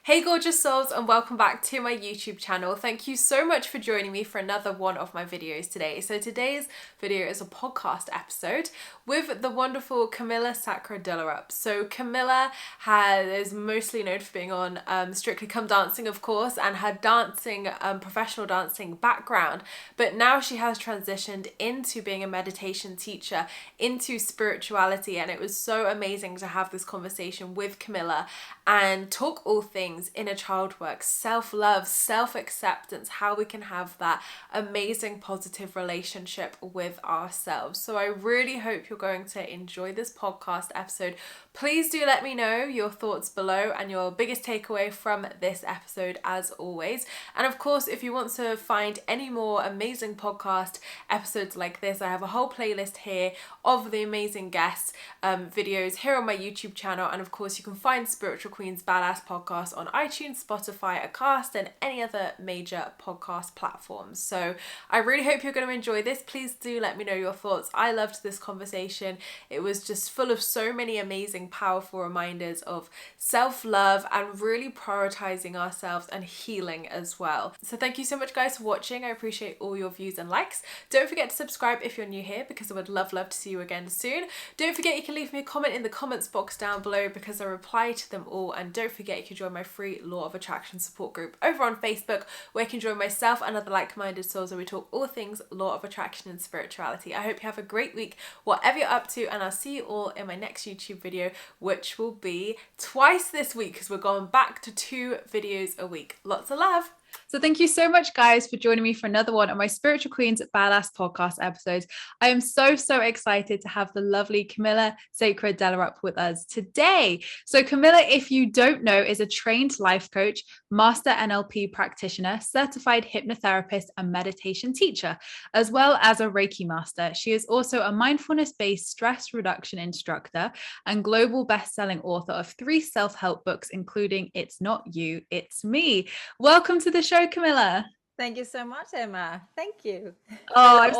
Hey gorgeous souls, and welcome back to my YouTube channel. Thank you so much for joining me for another one of my videos today. So today's video is a podcast episode with the wonderful Camilla Sacre Dallerup. So Camilla is mostly known for being on Strictly Come Dancing, of course, and her dancing, professional dancing background. But now she has transitioned into being a meditation teacher, into spirituality, and it was so amazing to have this conversation with Camilla and talk all things inner child work, self-love, self-acceptance, how we can have that amazing positive relationship with ourselves. So I really hope you're going to enjoy this podcast episode. Please do let me know your thoughts below and your biggest takeaway from this episode as always. And of course, if you want to find any more amazing podcast episodes like this, I have a whole playlist here of the amazing guests videos here on my YouTube channel. And of course, you can find Spiritual Queen's Badass podcast on iTunes, Spotify, Acast, and any other major podcast platforms. So I really hope you're going to enjoy this. Please do let me know your thoughts. I loved this conversation. It was just full of so many amazing, powerful reminders of self-love and really prioritizing ourselves and healing as well. So thank you so much, guys, for watching. I appreciate all your views and likes. Don't forget to subscribe if you're new here, because I would love to see you again soon. Don't forget you can leave me a comment in the comments box down below, because I reply to them all. And don't forget you can join my free Law of Attraction support group over on Facebook, where you can join myself and other like-minded souls where we talk all things Law of Attraction and spirituality. I hope you have a great week, whatever you're up to, and I'll see you all in my next YouTube video, which will be twice this week, because we're going back to 2 videos a week. Lots of love. So thank you so much, guys, for joining me for another one of my Spiritual Queens Badass podcast episodes. I am so excited to have the lovely Camilla Sacre Dallerup with us today. So Camilla, if you don't know, is a trained life coach, master NLP practitioner, certified hypnotherapist, and meditation teacher, as well as a Reiki master. She is also a mindfulness-based stress reduction instructor and global best-selling author of 3 self-help books, including It's Not You, It's Me. Welcome to the show, Camilla. Thank you so much, Emma. Thank you. Oh,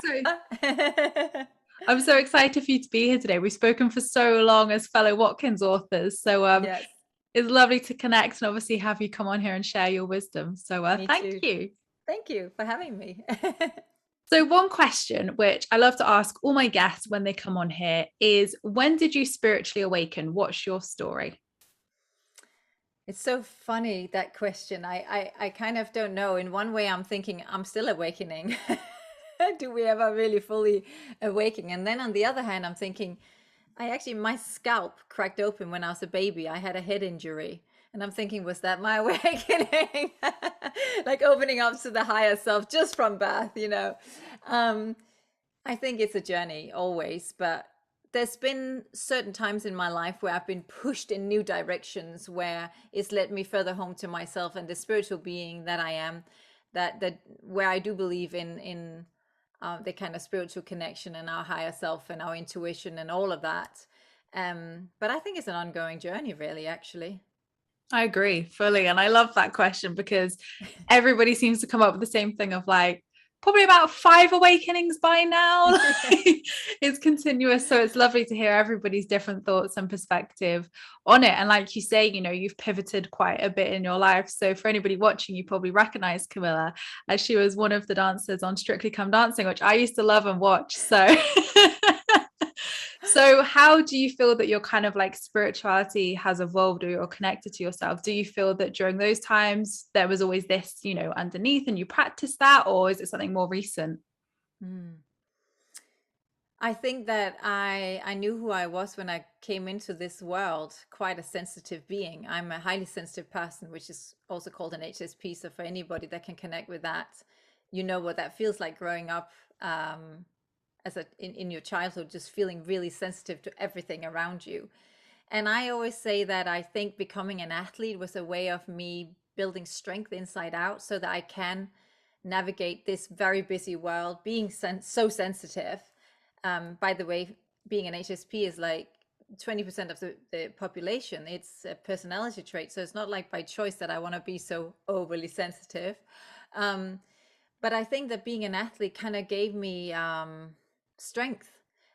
Hello. I'm so excited for you to be here today. We've spoken for so long as fellow Watkins authors, so Yes, it's lovely to connect and obviously have you come on here and share your wisdom. So me thank too. you. Thank you for having me. So one question which I love to ask all my guests when they come on here is, when did you spiritually awaken? What's your story? It's so funny, that question. I kind of don't know. In one way, I'm thinking I'm still awakening. Do we ever really fully awaken? And then on the other hand, I'm thinking my scalp cracked open when I was a baby. I had a head injury. And I'm thinking, was that my awakening? Like opening up to the higher self just from birth. I think it's a journey always, but there's been certain times in my life where I've been pushed in new directions, where it's led me further home to myself and the spiritual being that I am, that where I do believe in the kind of spiritual connection and our higher self and our intuition and all of that. But I think it's an ongoing journey, really, actually. I agree fully. And I love that question, because everybody seems to come up with the same thing of like, probably about 5 awakenings by now. It's continuous. So it's lovely to hear everybody's different thoughts and perspective on it. And like you say, you've pivoted quite a bit in your life. So for anybody watching, you probably recognize Camilla, as she was one of the dancers on Strictly Come Dancing, which I used to love and watch. So so how do you feel that your kind of like spirituality has evolved, or you're connected to yourself? Do you feel that during those times there was always this, underneath, and you practiced that, or is it something more recent? Mm. I think that I knew who I was when I came into this world, quite a sensitive being. I'm a highly sensitive person, which is also called an HSP. So for anybody that can connect with that, you know what that feels like growing up in your childhood, just feeling really sensitive to everything around you. And I always say that I think becoming an athlete was a way of me building strength inside out, so that I can navigate this very busy world, being so sensitive. By the way, being an HSP is like 20% of the population. It's a personality trait. So it's not like by choice that I want to be so overly sensitive. But I think that being an athlete kind of gave me strength.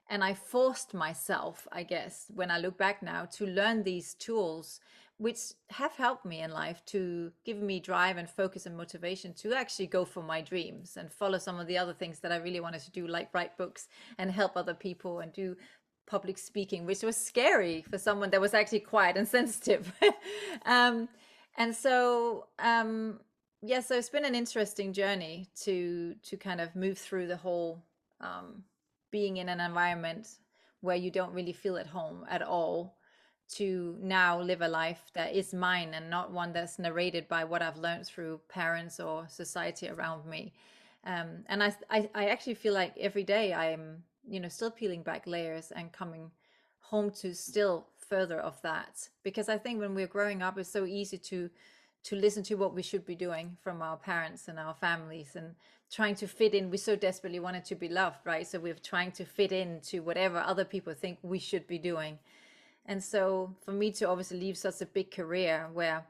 And I forced myself, I guess, when I look back now, to learn these tools which have helped me in life to give me drive and focus and motivation to actually go for my dreams and follow some of the other things that I really wanted to do, like write books and help other people and do public speaking, which was scary for someone that was actually quiet and sensitive. um, and so yeah, so it's been an interesting journey to kind of move through the whole being in an environment where you don't really feel at home at all, to now live a life that is mine and not one that's narrated by what I've learned through parents or society around me. And I actually feel like every day I'm, still peeling back layers and coming home to still further of that. Because I think when we're growing up, it's so easy to listen to what we should be doing from our parents and our families, and trying to fit in. We so desperately wanted to be loved, right? So we're trying to fit into whatever other people think we should be doing. And so for me to obviously leave such a big career where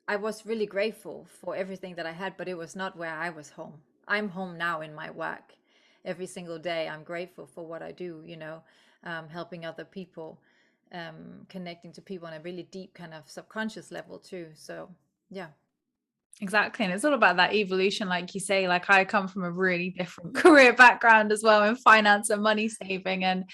I was really grateful for everything that I had, but it was not where I was home. I'm home now in my work. Every single day, I'm grateful for what I do, helping other people, connecting to people on a really deep kind of subconscious level too. So, yeah. Exactly. And it's all about that evolution, like you say. Like, I come from a really different career background as well, in finance and money saving. And,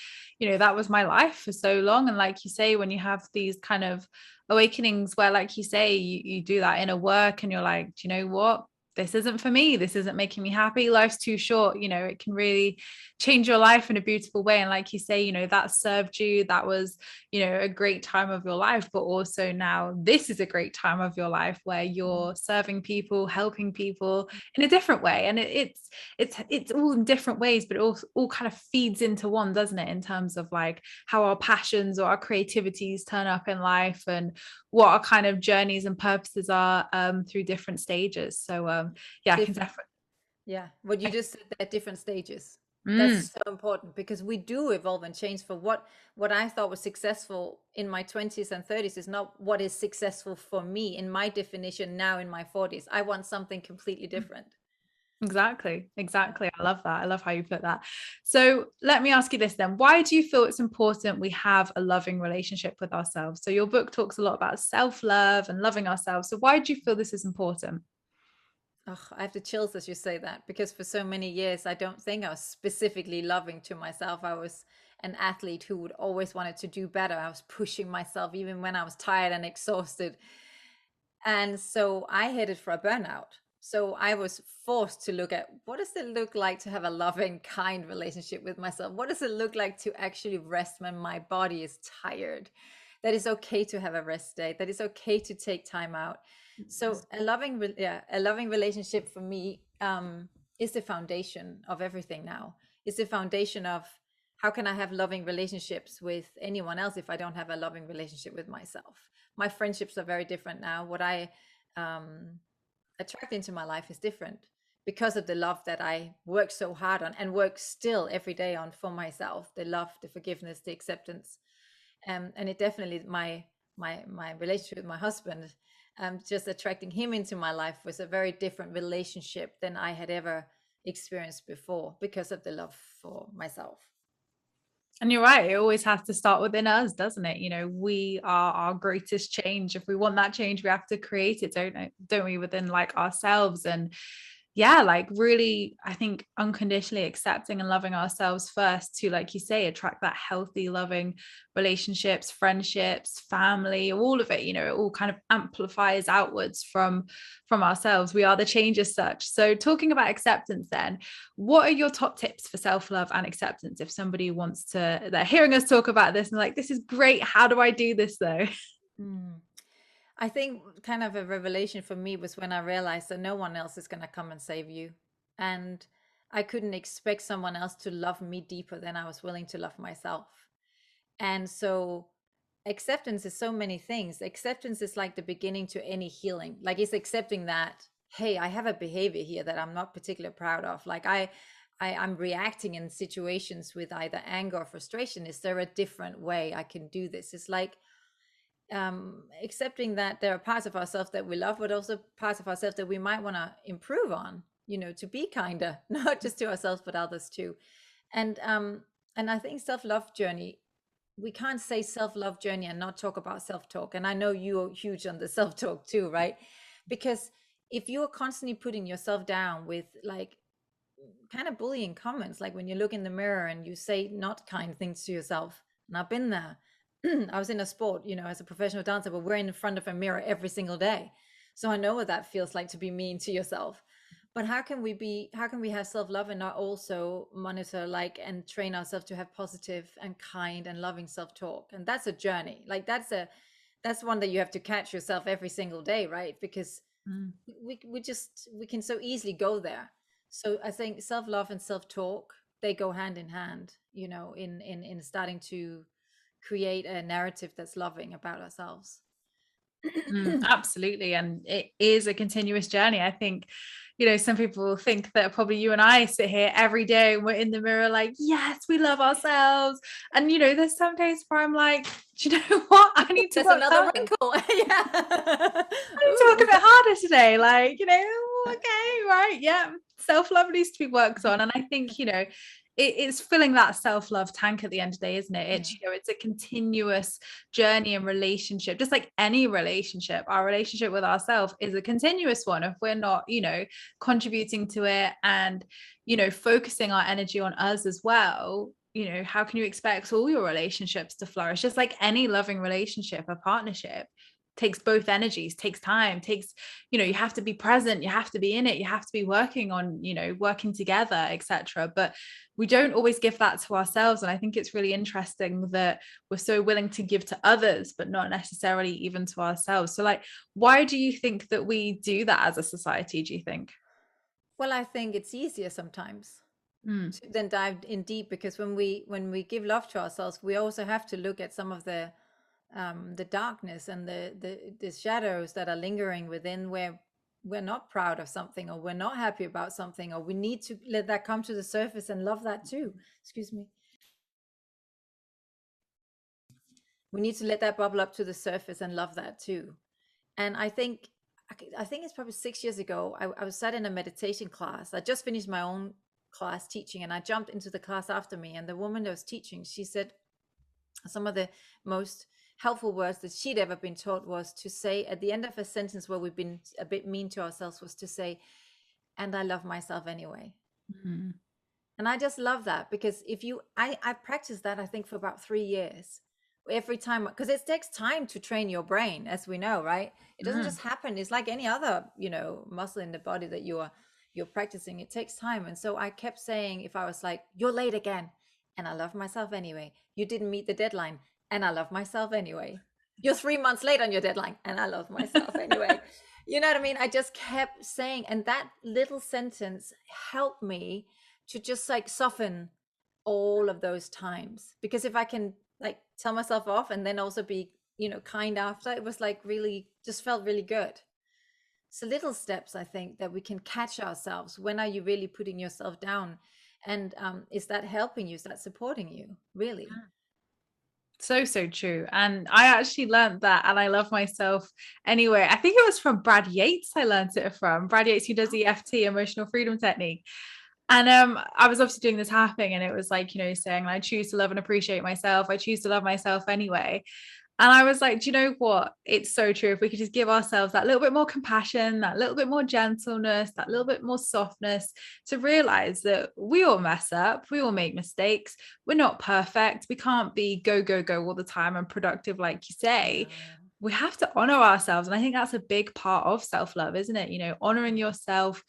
that was my life for so long. And like you say, when you have these kind of awakenings where, like you say, you do that inner work and you're like, do you know what? This isn't for me. This isn't making me happy. Life's too short. It can really change your life in a beautiful way. And like you say, that served you. That was, a great time of your life. But also now this is a great time of your life where you're serving people, helping people in a different way. And it's all in different ways, but it all kind of feeds into one, doesn't it? In terms of like how our passions or our creativities turn up in life, and what our kind of journeys and purposes are through different stages. So yeah, I can definitely. Yeah, what you just said, at different stages. Mm. That's so important, because we do evolve and change. For what I thought was successful in my 20s and 30s is not what is successful for me in my definition now in my 40s. I want something completely different. Exactly. I love that. I love how you put that. So let me ask you this then. Why do you feel it's important we have a loving relationship with ourselves? So your book talks a lot about self-love and loving ourselves. So why do you feel this is important? Oh, I have the chills as you say that, because for so many years, I don't think I was specifically loving to myself. I was an athlete who would always wanted to do better. I was pushing myself even when I was tired and exhausted. And so I headed for a burnout. So I was forced to look at, what does it look like to have a loving, kind relationship with myself? What does it look like to actually rest when my body is tired? That it's okay to have a rest day, that it's okay to take time out. So a loving relationship for me is the foundation of everything now. It's the foundation of, how can I have loving relationships with anyone else if I don't have a loving relationship with myself? My friendships are very different now. What I attract into my life is different, because of the love that I work so hard on and work still every day on for myself. The love, the forgiveness, the acceptance. And it definitely, my relationship with my husband, just attracting him into my life was a very different relationship than I had ever experienced before, because of the love for myself. And you're right, it always has to start within us, doesn't it? We are our greatest change. If we want that change, we have to create it, don't we, within like ourselves. And yeah, like really, I think unconditionally accepting and loving ourselves first to, like you say, attract that healthy, loving relationships, friendships, family, all of it, it all kind of amplifies outwards from ourselves. We are the change as such. So talking about acceptance then, what are your top tips for self-love and acceptance if somebody wants to, they're hearing us talk about this and like, this is great, how do I do this though? I think kind of a revelation for me was when I realized that no one else is going to come and save you. And I couldn't expect someone else to love me deeper than I was willing to love myself. And so acceptance is so many things. Acceptance is like the beginning to any healing. Like, it's accepting that, hey, I have a behavior here that I'm not particularly proud of. Like I'm reacting in situations with either anger or frustration. Is there a different way I can do this? It's like accepting that there are parts of ourselves that we love, but also parts of ourselves that we might want to improve on, to be kinder, not just to ourselves, but others too. And I think self-love journey we can't say self-love journey and not talk about self-talk. And I know you're huge on the self-talk too, right? Because if you're constantly putting yourself down with like kind of bullying comments, like when you look in the mirror and you say not kind things to yourself, and I've been there. I was in a sport, you know, as a professional dancer, but we're in front of a mirror every single day. So I know what that feels like to be mean to yourself. But how can we have self-love and not also monitor like and train ourselves to have positive and kind and loving self-talk? And that's a journey. Like that's one that you have to catch yourself every single day, right? Because we can so easily go there. So I think self-love and self-talk, they go hand in hand, you know, in starting to create a narrative that's loving about ourselves. Absolutely. And it is a continuous journey. I think, you know, some people think that probably you and I sit here every day and we're in the mirror like, yes, we love ourselves. And, you know, there's some days where I'm like, do you know what? I need to There's work another harder. wrinkle. Yeah. I need to work a bit harder today. Like, you know, okay, right. Yeah. Self-love needs to be worked on. And I think, you know, it's filling that self-love tank at the end of the day, isn't it? It's, you know, it's a continuous journey and relationship, just like any relationship. Our relationship with ourselves is a continuous one. If we're not, you know, contributing to it and, you know, focusing our energy on us as well, you know, how can you expect all your relationships to flourish? Just like any loving relationship, a partnership takes both energies, takes time, takes, you know, you have to be present, you have to be in it, you have to be working on, you know, working together, etc. But we don't always give that to ourselves. And I think it's really interesting that we're so willing to give to others, but not necessarily even to ourselves. So like, why do you think that we do that as a society, do you think? Well, I think it's easier sometimes Mm. to then dive in deep, because when we give love to ourselves, we also have to look at some of the darkness and the shadows that are lingering within, where we're not proud of something, or we're not happy about something, or we need to let that come to the surface and love that too. Excuse me. We need to let that bubble up to the surface and love that too. And I think it's probably 6 years ago, I was sat in a meditation class. I just finished my own class teaching, and I jumped into the class after me, and the woman that was teaching, she said some of the most helpful words that she'd ever been taught was to say at the end of a sentence where we've been a bit mean to ourselves, was to say, and I love myself anyway. Mm. And I just love that, because if you I practiced that, I think, for about 3 years. Every time, because it takes time to train your brain, as we know, right? It doesn't just happen. It's like any other, you know, muscle in the body that you're practicing. It takes time. And so I kept saying, if I was like, you're late again, and I love myself anyway. You didn't meet the deadline, and I love myself anyway. You're 3 months late on your deadline, and I love myself anyway. You know what I mean? I just kept saying, and that little sentence helped me to just like soften all of those times. Because if I can like tell myself off and then also be, you know, kind after, it was like really just felt really good. So little steps, I think, that we can catch ourselves. When are you really putting yourself down? And is that helping you? Is that supporting you? Really? So true. And I actually learned that, and I love myself anyway. I think it was from Brad Yates. I learned it from Brad Yates, who does EFT, emotional freedom technique. And I was obviously doing the tapping, and it was like, you know, saying, I choose to love and appreciate myself. I choose to love myself anyway. And I was like, do you know what? It's so true. If we could just give ourselves that little bit more compassion, that little bit more gentleness, that little bit more softness, to realize that we all mess up, we all make mistakes. We're not perfect. We can't be go, go, go all the time and productive, like you say. We have to honor ourselves. And I think that's a big part of self-love, isn't it? You know, honoring yourself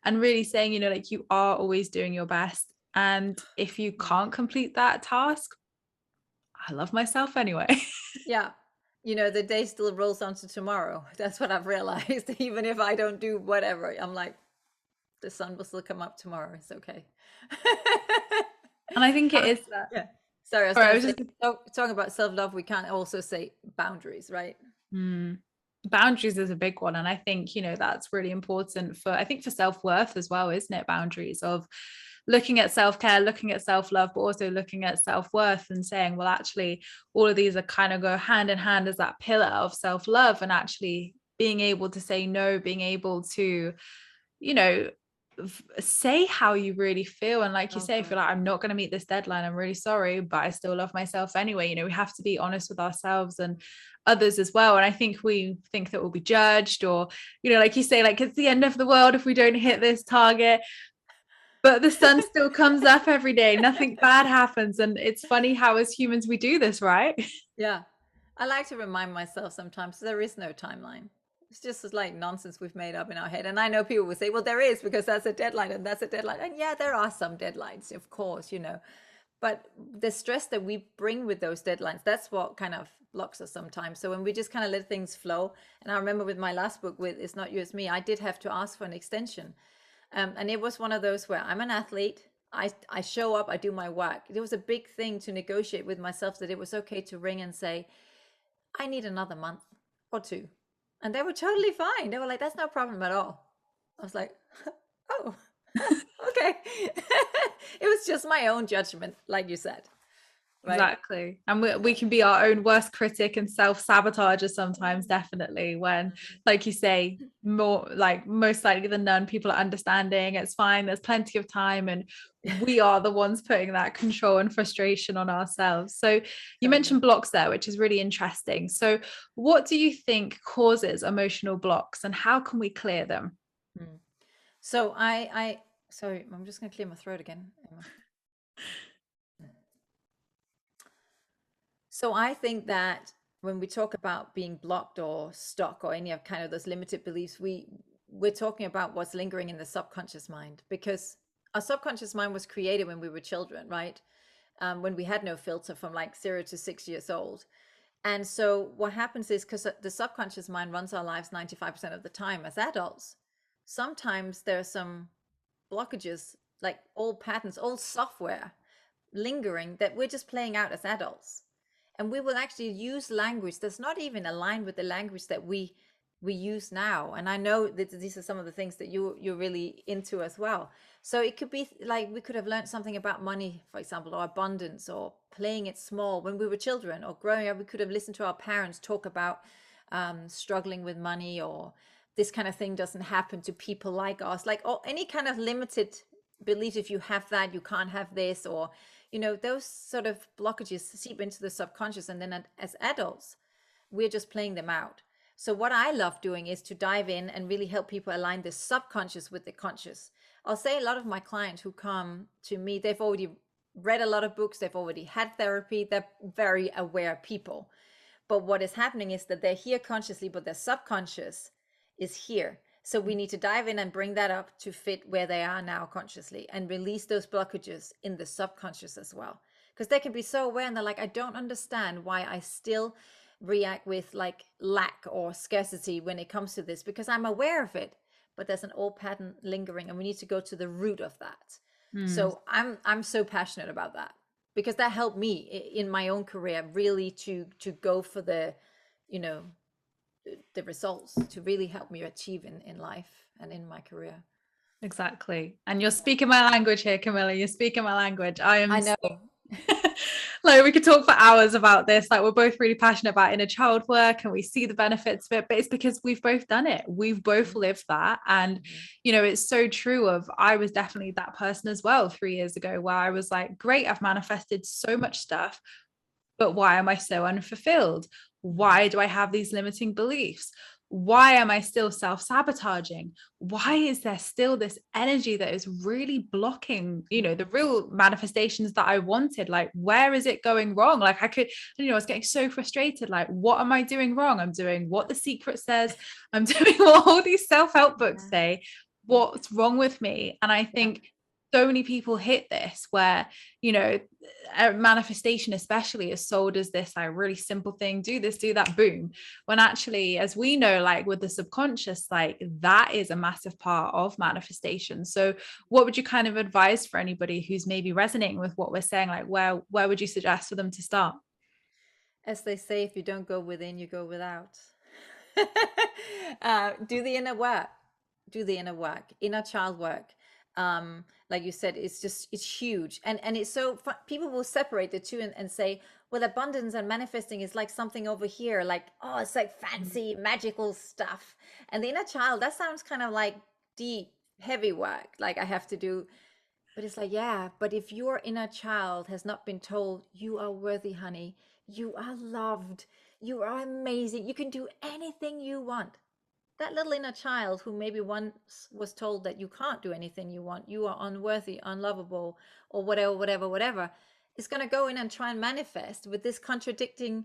and really saying, you know, like, you are always doing your best. And if you can't complete that task, I love myself anyway. Yeah. You know, the day still rolls on to tomorrow. That's what I've realized. Even if I don't do whatever, I'm like, the sun will still come up tomorrow. It's okay. And I think it is that. Yeah. Sorry, I was Sorry, I going was to say, just talking about self-love, we can't also say boundaries, right? boundaries is a big one. And I think, you know, that's really important for, I think, for self-worth as well, isn't it? Boundaries of looking at self-care, looking at self-love, but also looking at self-worth and saying, well, actually, all of these are kind of go hand in hand as that pillar of self-love, and actually being able to say no, being able to, you know, say how you really feel. And like you Oh say, if God. you're like, I'm not going to meet this deadline, I'm really sorry, but I still love myself anyway. You know, we have to be honest with ourselves and others as well. And I think we think that we'll be judged, or, you know, like you say, like it's the end of the world if we don't hit this target. But the sun still comes up every day. Nothing bad happens. And it's funny how as humans we do this, right? Yeah. I like to remind myself sometimes there is no timeline. It's just like nonsense we've made up in our head. And I know people will say, well, there is, because that's a deadline and that's a deadline. And yeah, there are some deadlines, of course, you know. But the stress that we bring with those deadlines, that's what kind of blocks us sometimes. So when we just kind of let things flow, and I remember with my last book, with It's Not You, It's Me, I did have to ask for an extension. And it was one of those where I'm an athlete. I show up, I do my work. It was a big thing to negotiate with myself that it was okay to ring and say, I need another month or two. And they were totally fine. They were like, that's no problem at all. I was like, oh, okay. It was just my own judgment, like you said. Right. Exactly. And we can be our own worst critic and self-sabotagers sometimes, definitely, when, like you say, more like most likely than none, people are understanding, it's fine, there's plenty of time, and we are the ones putting that control and frustration on ourselves. So you mentioned blocks there, which is really interesting. So what do you think causes emotional blocks, and how can we clear them? So sorry, I'm just going to clear my throat again, Emma. So I think that when we talk about being blocked or stuck or any of kind of those limited beliefs, we're talking about what's lingering in the subconscious mind, because our subconscious mind was created when we were children, right? When we had no filter, from like 0 to 6 years old. And so what happens is, because the subconscious mind runs our lives 95% of the time as adults, sometimes there are some blockages, like old patterns, old software lingering that we're just playing out as adults. And we will actually use language that's not even aligned with the language that we use now. And I know that these are some of the things that you're really into as well. So it could be like we could have learned something about money, for example, or abundance, or playing it small when we were children, or growing up. We could have listened to our parents talk about struggling with money, or this kind of thing doesn't happen to people like us, like, or any kind of limited belief. If you have that, you can't have this, or you know, those sort of blockages seep into the subconscious, and then as adults we're just playing them out. So what I love doing is to dive in and really help people align the subconscious with the conscious. I'll say a lot of my clients who come to me, they've already read a lot of books, they've already had therapy, they're very aware people. But what is happening is that they're here consciously, but their subconscious is here. So we need to dive in and bring that up to fit where they are now consciously, and release those blockages in the subconscious as well. Because they can be so aware, and they're like, I don't understand why I still react with like lack or scarcity when it comes to this, because I'm aware of it, but there's an old pattern lingering, and we need to go to the root of that. So I'm so passionate about that, because that helped me in my own career really to go for the, you know, the results, to really help me achieve in life and in my career. Exactly. And you're speaking my language here, Camilla. You're speaking my language. I know. Like, we could talk for hours about this. Like, we're both really passionate about inner child work, and we see the benefits of it, but it's because we've both done it. We've both lived that. And, you know, it's so true. I was definitely that person as well 3 years ago, where I was like, great, I've manifested so much stuff, but why am I so unfulfilled? Why do I have these limiting beliefs? Why am I still self-sabotaging? Why is there still this energy that is really blocking, you know, the real manifestations that I wanted? Like, where is it going wrong? Like, I was getting so frustrated. Like, what am I doing wrong? I'm doing what The Secret says. I'm doing what all these self-help books say. What's wrong with me? And I think so many people hit this, where, you know, a manifestation especially is sold as this like really simple thing, do this, do that, boom, when actually, as we know, like with the subconscious, like that is a massive part of manifestation. So what would you kind of advise for anybody who's maybe resonating with what we're saying? Like, where would you suggest for them to start? As they say, if you don't go within, you go without. Do the inner work. Do the inner work, inner child work. Like you said, it's huge. And it's so fun. People will separate the two and say, well, abundance and manifesting is like something over here. Like, oh, it's like fancy, magical stuff. And the inner child, that sounds kind of like deep, heavy work, like I have to do. But it's like, yeah, but if your inner child has not been told, you are worthy, honey, you are loved, you are amazing, you can do anything you want. That little inner child who maybe once was told that you can't do anything you want, you are unworthy, unlovable, or whatever, whatever, whatever, is going to go in and try and manifest with this contradicting,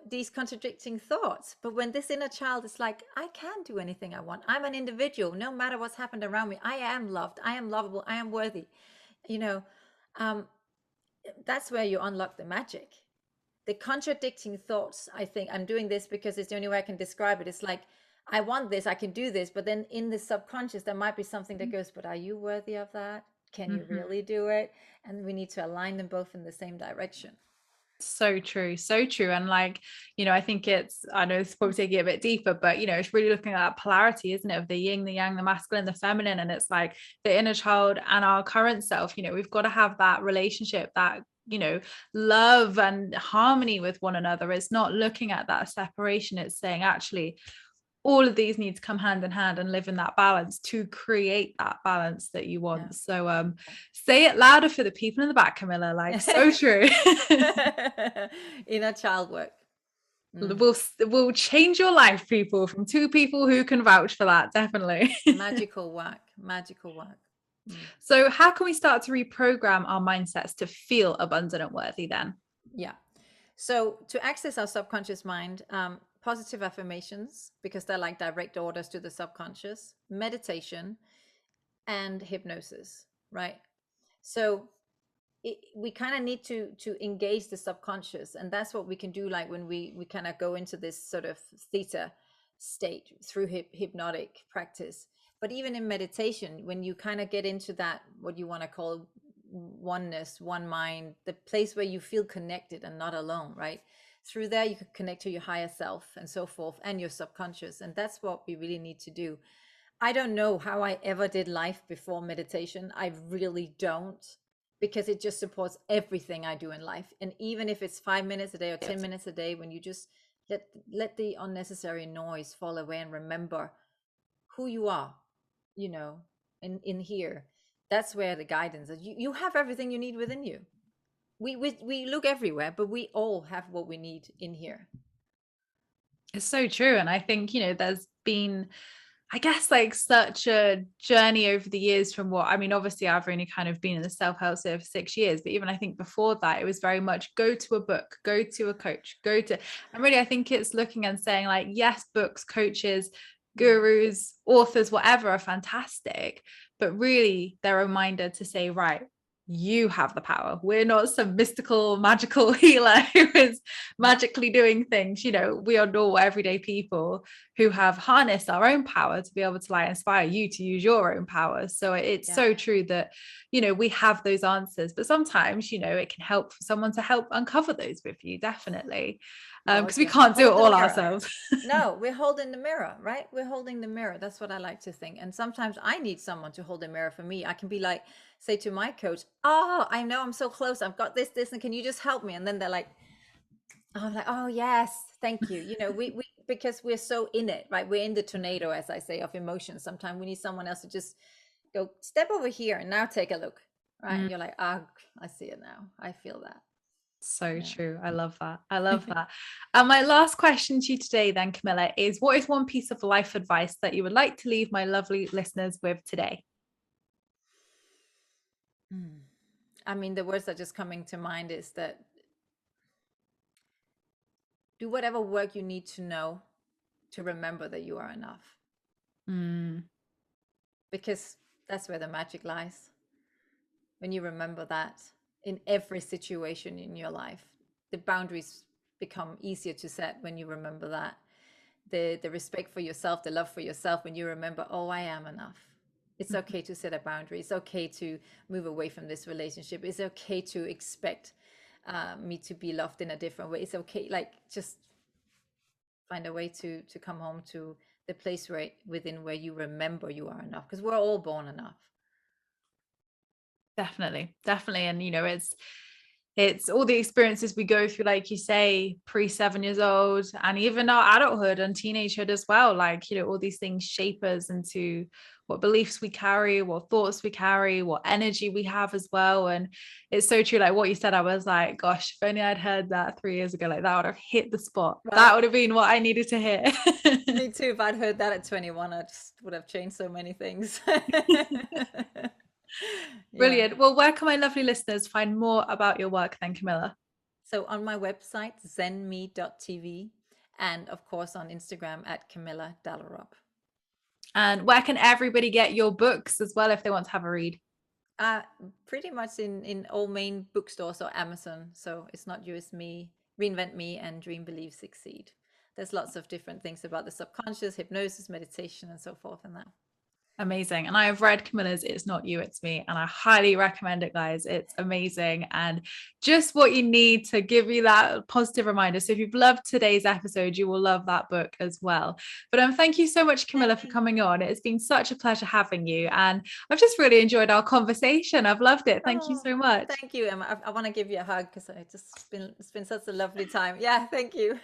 these contradicting thoughts. But when this inner child is like, I can do anything I want, I'm an individual, no matter what's happened around me, I am loved, I am lovable, I am worthy, you know, um, that's where you unlock the magic. The contradicting thoughts, I think I'm doing this because it's the only way I can describe it. It's like, I want this, I can do this, but then in the subconscious there might be something that goes, but are you worthy of that? Can you really do it? And we need to align them both in the same direction. So true, so true. And like, I think I know it's probably taking it a bit deeper, but it's really looking at that polarity, isn't it, of the yin, the yang, the masculine, the feminine. And it's like the inner child and our current self, we've got to have that relationship, that love and harmony with one another. It's not looking at that separation, it's saying actually all of these need to come hand in hand and live in that balance to create that balance that you want. So say it louder for the people in the back, Camilla, like so true. Inner child work. We'll change your life, people, from two people who can vouch for that, definitely. Magical work. So how can we start to reprogram our mindsets to feel abundant and worthy then? Yeah. So to access our subconscious mind, positive affirmations, because they're like direct orders to the subconscious, meditation, and hypnosis, right? So we kind of need to engage the subconscious, and that's what we can do, like when we kind of go into this sort of theta state through hypnotic practice. But even in meditation, when you kind of get into that, what you want to call oneness, one mind, the place where you feel connected and not alone, right? Through there you can connect to your higher self and so forth, and your subconscious. And that's what we really need to do. I don't know how I ever did life before meditation. I really don't, because it just supports everything I do in life. And even if it's 5 minutes a day or 10 minutes a day, when you just let the unnecessary noise fall away and remember who you are, in here, that's where the guidance is. You have everything you need within you. We look everywhere, but we all have what we need in here. It's so true. And I think, there's been, I guess, like such a journey over the years from obviously I've only kind of been in the self-help sphere for 6 years, but even I think before that, it was very much go to a book, go to a coach, and really, I think it's looking and saying like, yes, books, coaches, gurus, authors, whatever are fantastic, but really they're a reminder to say, right, you have the power. We're not some mystical, magical healer who is magically doing things. We are normal, everyday people who have harnessed our own power to be able to like inspire you to use your own power. So it's so true that, we have those answers, but sometimes, it can help for someone to help uncover those with you, definitely. Because we can't do it all ourselves. No, we're holding the mirror, right? We're holding the mirror. That's what I like to think. And sometimes I need someone to hold the mirror for me. I can be like, say to my coach, oh, I know I'm so close. I've got this, and can you just help me? And then they're like, I'm like, oh yes, thank you. We because we're so in it, right? We're in the tornado, as I say, of emotions. Sometimes we need someone else to just go, step over here and now take a look, right? And you're like, I see it now. I feel that. So true. I love that. And my last question to you today then, Camilla, is what is one piece of life advice that you would like to leave my lovely listeners with today? I mean, the words that just coming to mind is that do whatever work you need to know to remember that you are enough. Because that's where the magic lies. When you remember that in every situation in your life, the boundaries become easier to set when you remember that. The respect for yourself, the love for yourself, when you remember, oh, I am enough. It's okay to set a boundary. It's okay to move away from this relationship. It's okay to expect me to be loved in a different way. It's okay, like, just find a way to come home to the place within where you remember you are enough, because we're all born enough. Definitely. And it's all the experiences we go through, like you say, pre 7 years old, and even our adulthood and teenagehood as well. Like, you know, all these things shape us into what beliefs we carry, what thoughts we carry, what energy we have as well. And it's so true. Like what you said, I was like, gosh, if only I'd heard that 3 years ago, like that would have hit the spot. Right. That would have been what I needed to hear. Me too. If I'd heard that at 21, I just would have changed so many things. Yeah. Brilliant. Well, where can my lovely listeners find more about your work then, Camilla? So on my website, zenme.tv, and of course on Instagram at Camilla Dallerup. And where can everybody get your books as well if they want to have a read? Pretty much in all main bookstores or Amazon. So it's not you, it's me, Reinvent Me, and Dream, Believe, Succeed. There's lots of different things about the subconscious, hypnosis, meditation, and so forth in that. Amazing. And I have read Camilla's It's Not You, It's Me, and I highly recommend it, guys. It's amazing and just what you need to give you that positive reminder. So if you've loved today's episode, you will love that book as well. But thank you so much, Camilla, for coming on. It's been such a pleasure having you, and I've just really enjoyed our conversation. I've loved it. Thank you so much. Thank you, Emma. I want to give you a hug because it's been such a lovely time. Yeah, thank you.